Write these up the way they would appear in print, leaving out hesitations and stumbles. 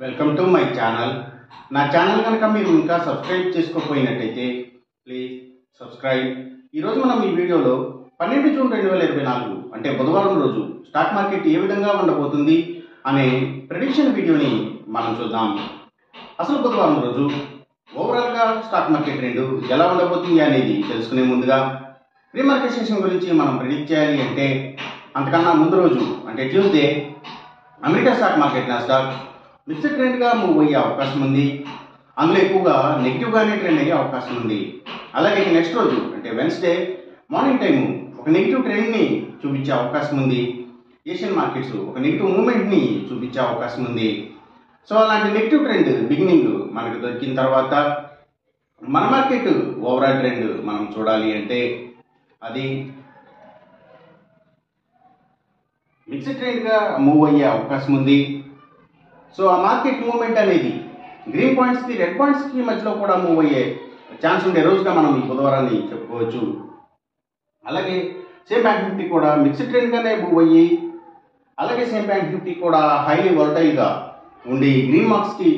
Welcome to my channel. నా channel కనుక మీరు ఇంకా సబ్స్క్రైబ్ చేసుకోకపోయినట్టయితే ప్లీజ్ సబ్స్క్రైబ్. ఈరోజు మనం ఈ వీడియోలో 12 జూన్ 2024 అంటే బుధవారం రోజు స్టాక్ మార్కెట్ ఏ విధంగా ఉండబోతుంది అనే ప్రెడిక్షన్ వీడియోని మనం చూద్దాం. అసలు బుధవారం రోజు ఓవరాల్గా స్టాక్ మార్కెట్ ట్రెండ్ ఎలా ఉండబోతుంది అనేది తెలుసుకునే ముందుగా ప్రీ మార్కెట్ సెషన్ గురించి మనం ప్రెడిక్ట్ చేయాలి అంటే అంతకన్నా ముందు రోజు అంటే Tuesday America stock market Nasdaq mixed ట్రెండ్గా మూవ్ అయ్యే అవకాశం ఉంది. అందులో ఎక్కువగా నెగిటివ్గానే ట్రెండ్ అయ్యే అవకాశం ఉంది. అలాగే నెక్స్ట్ రోజు అంటే వెన్స్డే మార్నింగ్ టైము ఒక నెగిటివ్ ట్రెండ్ని చూపించే అవకాశం ఉంది. ఏషియన్ మార్కెట్స్ ఒక నెగిటివ్ మూమెంట్ని చూపించే అవకాశం ఉంది. సో అలాంటి నెగిటివ్ ట్రెండ్ బిగినింగ్ మనకు దొరికిన తర్వాత మన మార్కెట్ ఓవరాల్ ట్రెండ్ మనం చూడాలి అంటే అది మిక్స్డ్ ట్రెండ్గా మూవ్ అయ్యే అవకాశం ఉంది. సో ఆ మార్కెట్ మూవ్మెంట్ అనేది గ్రీన్ పాయింట్స్కి రెడ్ పాయింట్స్కి మధ్యలో కూడా మూవ్ అయ్యే ఛాన్స్ ఉండే రోజుగా మనం ఈ బుధవారాన్ని చెప్పుకోవచ్చు. అలాగే సేమ్ బ్యాంక్ నిఫ్టీ కూడా మిక్స్డ్ ట్రెండ్గానే మూవ్ అయ్యి అలాగే సేమ్ బ్యాంక్ నిఫ్టీ కూడా హైలీ వోలటైల్గా ఉండి గ్రీన్ మార్క్స్కి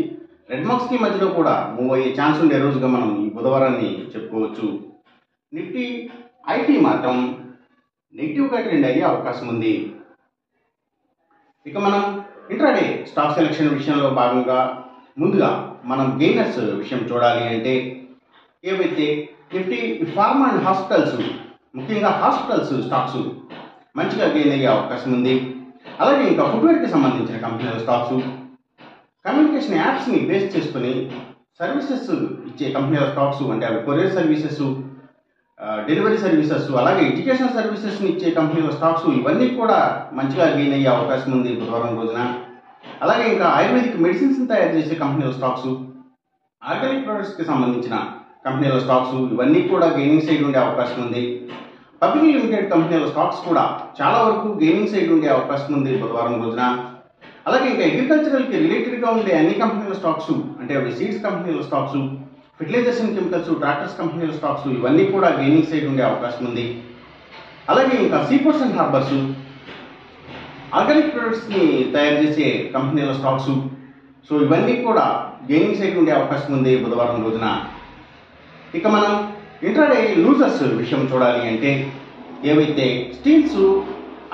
రెడ్ మార్క్స్కి మధ్యలో కూడా మూవ్ అయ్యే ఛాన్స్ ఉండే రోజుగా మనం ఈ బుధవారాన్ని చెప్పుకోవచ్చు. నిఫ్టీ ఐటీ మాత్రం నెగిటివ్గా ట్రెండ్ అయ్యే అవకాశం ఉంది. ఇక మనం ఇంట్రాడే స్టాక్ సెలెక్షన్ విషయంలో భాగంగా ముందుగా మనం గెయినర్స్ విషయం చూడాలి అంటే ఏవైతే నిఫ్టీ ఫార్మా అండ్ హాస్పిటల్స్ ముఖ్యంగా హాస్పిటల్స్ స్టాక్స్ మంచిగా గెయిన్ అయ్యే అవకాశం ఉంది. అలాగే ఇంకా ఫుట్వేర్కి సంబంధించిన కంపెనీల స్టాక్స్ కమ్యూనికేషన్ యాప్స్ని బేస్ చేసుకుని సర్వీసెస్ ఇచ్చే కంపెనీల స్టాక్స్ అంటే అవి కొరియర్ సర్వీసెస్ డెలివరీ సర్వీసెస్ అలాగే ఎడ్యుకేషన్ సర్వీసెస్ని ఇచ్చే కంపెనీల స్టాక్స్ ఇవన్నీ కూడా మంచిగా గెయిన్ అయ్యే అవకాశం ఉంది బుధవారం రోజున. అలాగే ఇంకా ఆయుర్వేదిక్ మెడిసిన్స్ని తయారు చేసే కంపెనీల స్టాక్స్ ఆర్గానిక్ ప్రొడక్ట్స్కి సంబంధించిన కంపెనీల స్టాక్స్ ఇవన్నీ కూడా గెయినింగ్ సైడ్ ఉండే అవకాశం ఉంది. పబ్లిక్ లిమిటెడ్ కంపెనీల స్టాక్స్ కూడా చాలా వరకు గెయినింగ్ సైడ్ ఉండే అవకాశం ఉంది బుధవారం రోజున. అలాగే ఇంకా అగ్రికల్చరల్కి రిలేటెడ్గా ఉండే అన్ని కంపెనీల స్టాక్స్ అంటే అవి సీడ్స్ కంపెనీల స్టాక్స్ ఫెర్టిలైజేషన్ కెమికల్స్ ట్రాక్టర్స్ కంపెనీల స్టాక్స్ ఇవన్నీ కూడా గెయినింగ్ సైడ్ ఉండే అవకాశం ఉంది. అలాగే ఇంకా సీపోర్ట్స్ అండ్ హార్బర్స్ ఆర్గానిక్ ప్రొడక్ట్స్ని తయారు చేసే కంపెనీల స్టాక్స్ సో ఇవన్నీ కూడా గెయినింగ్ సైడ్ ఉండే అవకాశం ఉంది బుధవారం రోజున. ఇక మనం ఇంట్రాడే లూజర్స్ విషయం చూడాలి అంటే ఏవైతే స్టీల్స్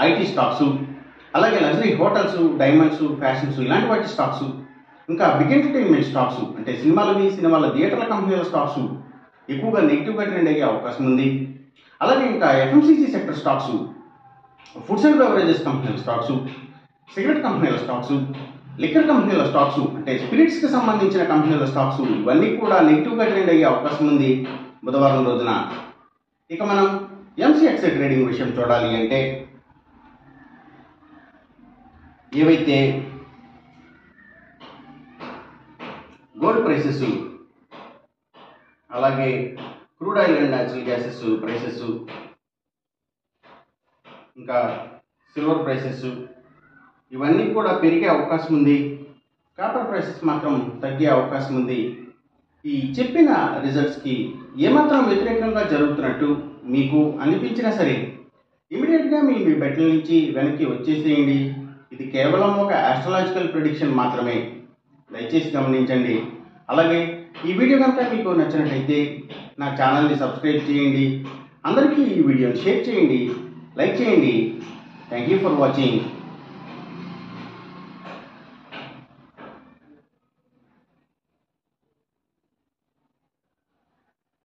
ఐటీ స్టాక్స్ అలాగే లగ్జరీ హోటల్స్ డైమండ్స్ ఫ్యాషన్స్ ఇలాంటి వాటి స్టాక్స్ ఇంకా బిగ్ ఎంటర్టైన్మెంట్ స్టాక్స్ అంటే సినిమాల థియేటర్ల కంపెనీల స్టాక్స్ ఎక్కువగా నెగిటివ్గా ట్రెండ్ అయ్యే అవకాశం ఉంది. అలాగే ఇంకా FMCG sector stocks foods and beverages కంపెనీల స్టాక్స్ సిగరెట్ కంపెనీల స్టాక్స్ లిక్కర్ కంపెనీల స్టాక్స్ అంటే స్పిరిట్స్కి సంబంధించిన కంపెనీల స్టాక్స్ ఇవన్నీ కూడా నెగిటివ్గా ట్రెండ్ అయ్యే అవకాశం ఉంది బుధవారం రోజున. ఇక మనం ఎంసీఎక్స్ ట్రేడింగ్ విషయం చూడాలి అంటే ఏవైతే గోల్డ్ ప్రైసెస్ అలాగే crude oil and natural gases prices ఇంకా సిల్వర్ ప్రైసెస్ ఇవన్నీ కూడా పెరిగే అవకాశం ఉంది. కాపర్ ప్రైసెస్ మాత్రం తగ్గే అవకాశం ఉంది. ఈ చెప్పిన రిజల్ట్స్కి ఏమాత్రం వ్యతిరేకంగా జరుగుతున్నట్టు మీకు అనిపించినా సరే ఇమీడియట్గా మీ బెట్ల నుంచి వెనక్కి వచ్చేసేయండి. ఇది కేవలం ఒక ఆస్ట్రాలజికల్ ప్రెడిక్షన్ మాత్రమే, దయచేసి గమనించండి. అలాగే ఈ వీడియో కనుక మీకు నచ్చినట్లయితే నా ఛానల్ని సబ్స్క్రైబ్ చేయండి. అందరికీ ఈ వీడియోని షేర్ చేయండి, లైక్ చేయండి. Thank you for watching.